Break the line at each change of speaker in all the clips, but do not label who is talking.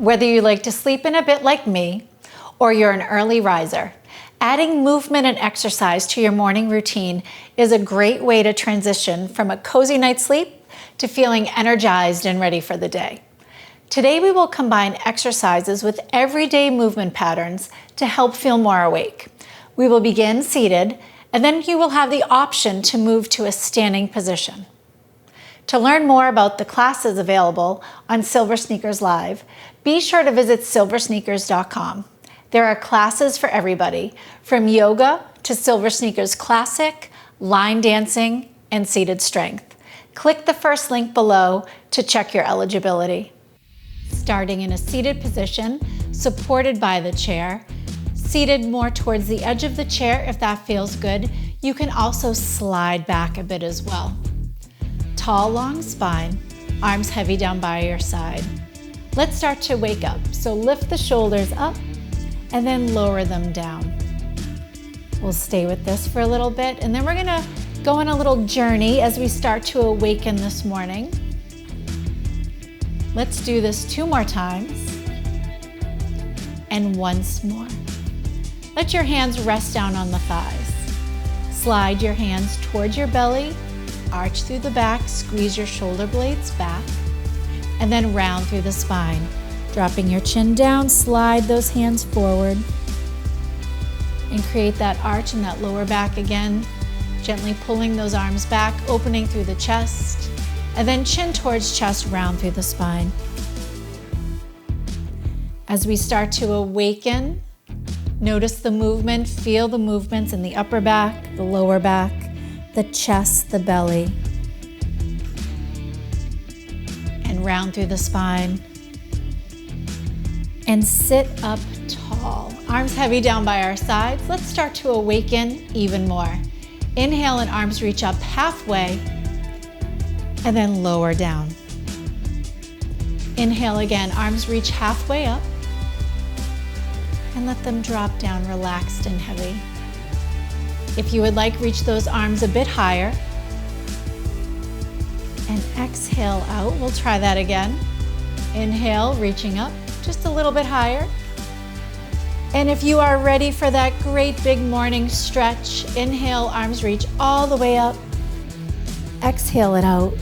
Whether you like to sleep in a bit like me, or you're an early riser, adding movement and exercise to your morning routine is a great way to transition from a cozy night's sleep to feeling energized and ready for the day. Today we will combine exercises with everyday movement patterns to help feel more awake. We will begin seated, and then you will have the option to move to a standing position. To learn more about the classes available on SilverSneakers Live, be sure to visit SilverSneakers.com. There are classes for everybody, from yoga to SilverSneakers Classic, line dancing, and seated strength. Click the first link below to check your eligibility. Starting in a seated position, supported by the chair, seated more towards the edge of the chair if that feels good. You can also slide back a bit as well. Tall, long spine, arms heavy down by your side. Let's start to wake up. So lift the shoulders up and then lower them down. We'll stay with this for a little bit, and then we're gonna go on a little journey as we start to awaken this morning. Let's do this 2 more times, and once more. Let your hands rest down on the thighs. Slide your hands towards your belly, arch through the back, squeeze your shoulder blades back, and then round through the spine. Dropping your chin down, slide those hands forward, and create that arch in that lower back again, gently pulling those arms back, opening through the chest, and then chin towards chest, round through the spine. As we start to awaken, notice the movement, feel the movements in the upper back, the lower back, the chest, the belly, and round through the spine. And sit up tall. Arms heavy down by our sides. Let's start to awaken even more. Inhale and arms reach up halfway, and then lower down. Inhale again, arms reach halfway up, and let them drop down relaxed and heavy. If you would like, reach those arms a bit higher, and exhale out. We'll try that again. Inhale, reaching up just a little bit higher. And if you are ready for that great big morning stretch, inhale, arms reach all the way up. Exhale it out.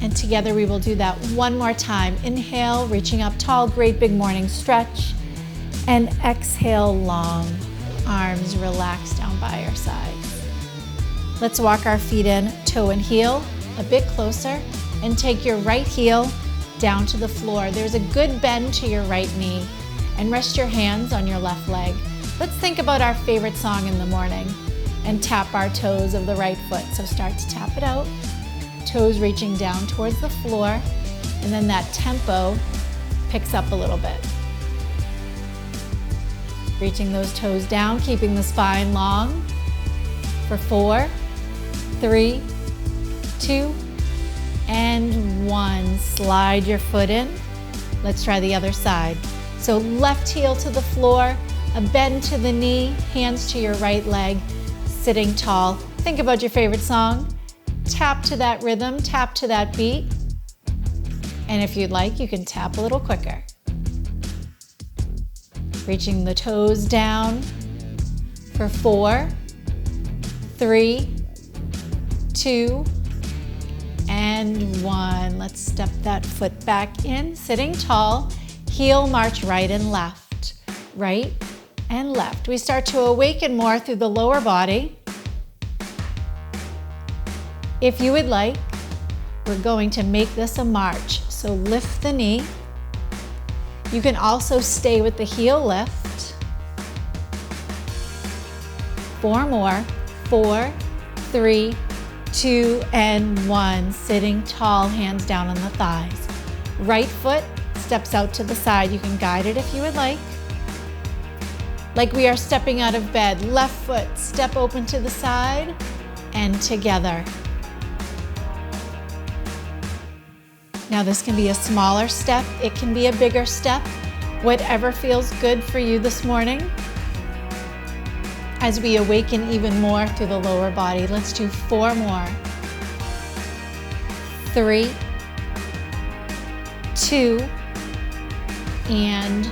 And together we will do that one more time. Inhale, reaching up tall, great big morning stretch. And exhale, long. Arms relaxed down by your sides. Let's walk our feet in, toe and heel, a bit closer, and take your right heel down to the floor. There's a good bend to your right knee, and rest your hands on your left leg. Let's think about our favorite song in the morning and tap our toes of the right foot. So start to tap it out, toes reaching down towards the floor, and then that tempo picks up a little bit. Reaching those toes down, keeping the spine long for 4, 3, 2, and 1. Slide your foot in. Let's try the other side. So left heel to the floor, a bend to the knee, hands to your right leg, sitting tall. Think about your favorite song. Tap to that rhythm, tap to that beat. And if you'd like, you can tap a little quicker. Reaching the toes down for 4, 3, 2, and 1. Let's step that foot back in, sitting tall. Heel march right and left, right and left. We start to awaken more through the lower body. If you would like, we're going to make this a march. So lift the knee. You can also stay with the heel lift. 4 more. 4, 3, 2, and 1. Sitting tall, hands down on the thighs. Right foot steps out to the side. You can guide it if you would like. Like we are stepping out of bed. Left foot, step open to the side and together. Now this can be a smaller step. It can be a bigger step. Whatever feels good for you this morning. As we awaken even more through the lower body, let's do 4 more. 3, 2, and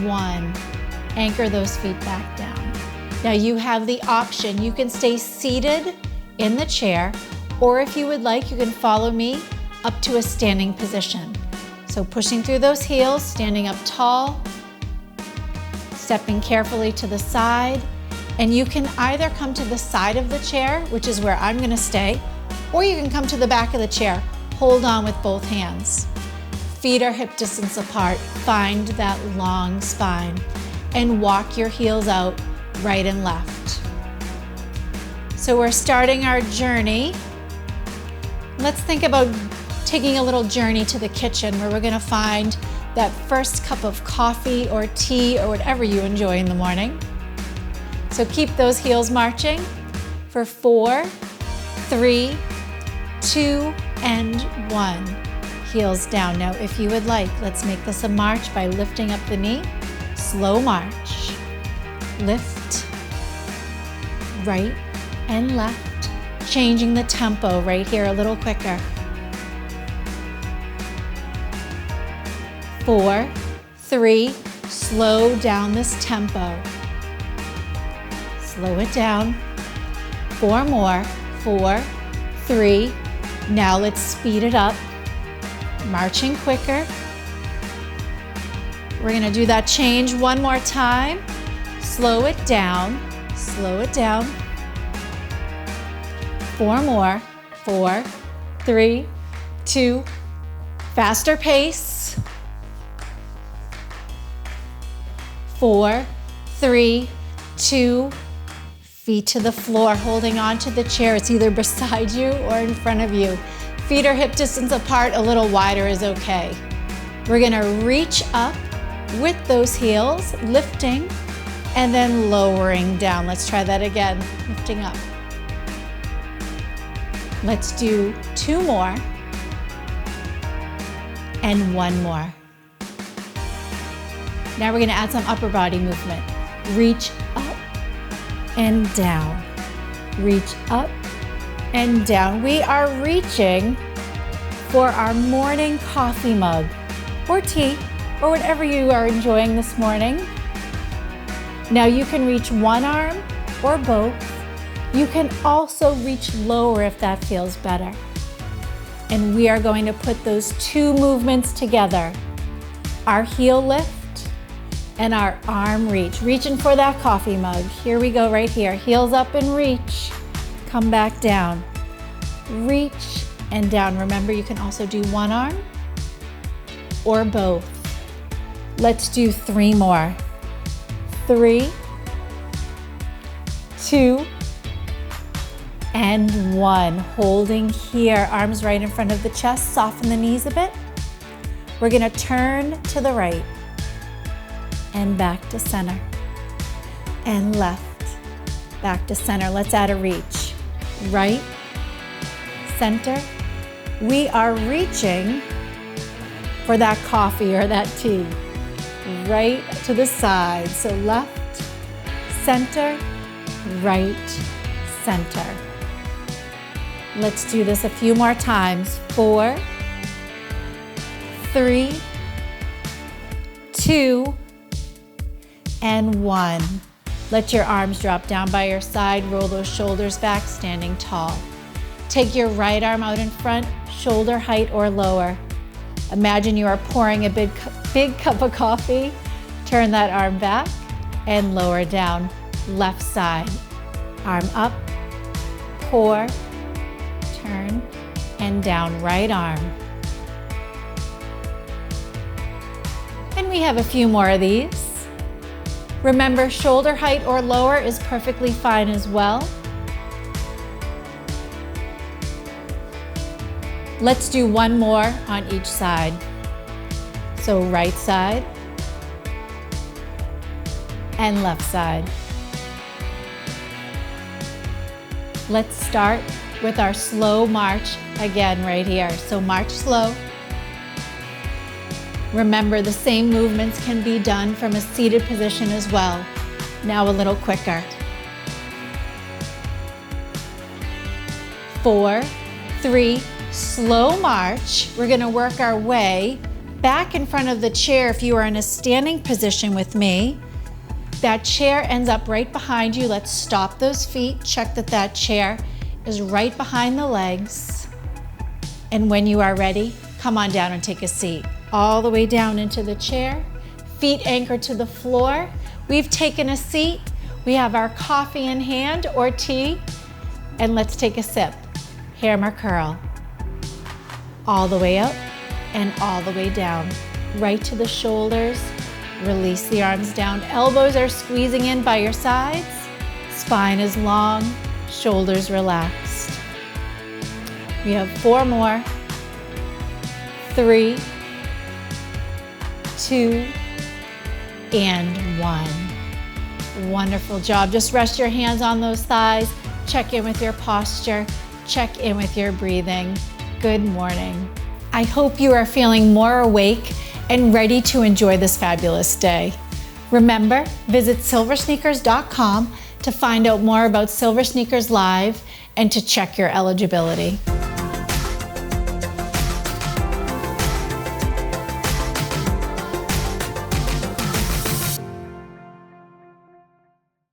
1. Anchor those feet back down. Now you have the option. You can stay seated in the chair, or if you would like, you can follow me up to a standing position. So pushing through those heels, standing up tall, stepping carefully to the side, and you can either come to the side of the chair, which is where I'm gonna stay, or you can come to the back of the chair. Hold on with both hands. Feet are hip distance apart. Find that long spine and walk your heels out right and left. So we're starting our journey. Let's think about taking a little journey to the kitchen where we're gonna find that first cup of coffee or tea or whatever you enjoy in the morning. So keep those heels marching for 4, 3, 2, and 1. Heels down. Now, if you would like, let's make this a march by lifting up the knee. Slow march. Lift, right and left. Changing the tempo right here a little quicker. 4, 3, slow down this tempo. Slow it down. 4 more. 4, 3. Now let's speed it up. Marching quicker. We're gonna do that change one more time. Slow it down. Slow it down. 4 more. 4, 3, 2. Faster pace. 4, 3, 2. Feet to the floor, holding on to the chair. It's either beside you or in front of you. Feet are hip distance apart, a little wider is okay. We're gonna reach up with those heels, lifting, and then lowering down. Let's try that again, lifting up. Let's do 2 more, and 1 more. Now we're gonna add some upper body movement. Reach up and down. Reach up and down. We are reaching for our morning coffee mug or tea or whatever you are enjoying this morning. Now you can reach one arm or both. You can also reach lower if that feels better. And we are going to put those 2 movements together. Our heel lift and our arm reach. Reaching for that coffee mug. Here we go right here. Heels up and reach. Come back down. Reach and down. Remember, you can also do one arm or both. Let's do 3 more. 3, 2, and 1. Holding here. Arms right in front of the chest. Soften the knees a bit. We're gonna turn to the right and back to center. And left, back to center. Let's add a reach. Right, center. We are reaching for that coffee or that tea. Right to the side. So left, center, right, center. Let's do this a few more times. 4, 3, 2, and 1. Let your arms drop down by your side. Roll those shoulders back, standing tall. Take your right arm out in front, shoulder height or lower. Imagine you are pouring a big cup of coffee. Turn that arm back and lower down. Left side. Arm up, pour, turn, and down. Right arm. And we have a few more of these. Remember, shoulder height or lower is perfectly fine as well. Let's do 1 more on each side. So right side and left side. Let's start with our slow march again right here. So march slow. Remember, the same movements can be done from a seated position as well. Now a little quicker. 4, 3, slow march. We're gonna work our way back in front of the chair if you are in a standing position with me. That chair ends up right behind you. Let's stop those feet. Check that that chair is right behind the legs. And when you are ready, come on down and take a seat. All the way down into the chair, feet anchored to the floor. We've taken a seat. We have our coffee in hand or tea, and let's take a sip. Hammer curl. All the way up and all the way down. Right to the shoulders. Release the arms down. Elbows are squeezing in by your sides. Spine is long, shoulders relaxed. We have 4 more. 3, 2, and 1. Wonderful job. Just rest your hands on those thighs. Check in with your posture. Check in with your breathing. Good morning. I hope you are feeling more awake and ready to enjoy this fabulous day. Remember, visit SilverSneakers.com to find out more about Silver Sneakers Live and to check your eligibility.